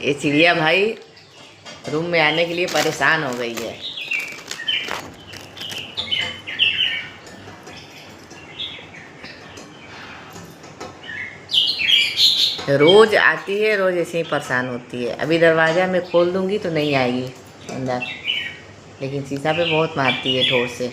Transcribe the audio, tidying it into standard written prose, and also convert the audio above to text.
ये चिड़िया भाई रूम में आने के लिए परेशान हो गई है। रोज आती है, रोज ऐसे ही परेशान होती है। अभी दरवाज़ा मैं खोल दूंगी तो नहीं आएगी अंदर, लेकिन शीशा पे बहुत मारती है ठोर से।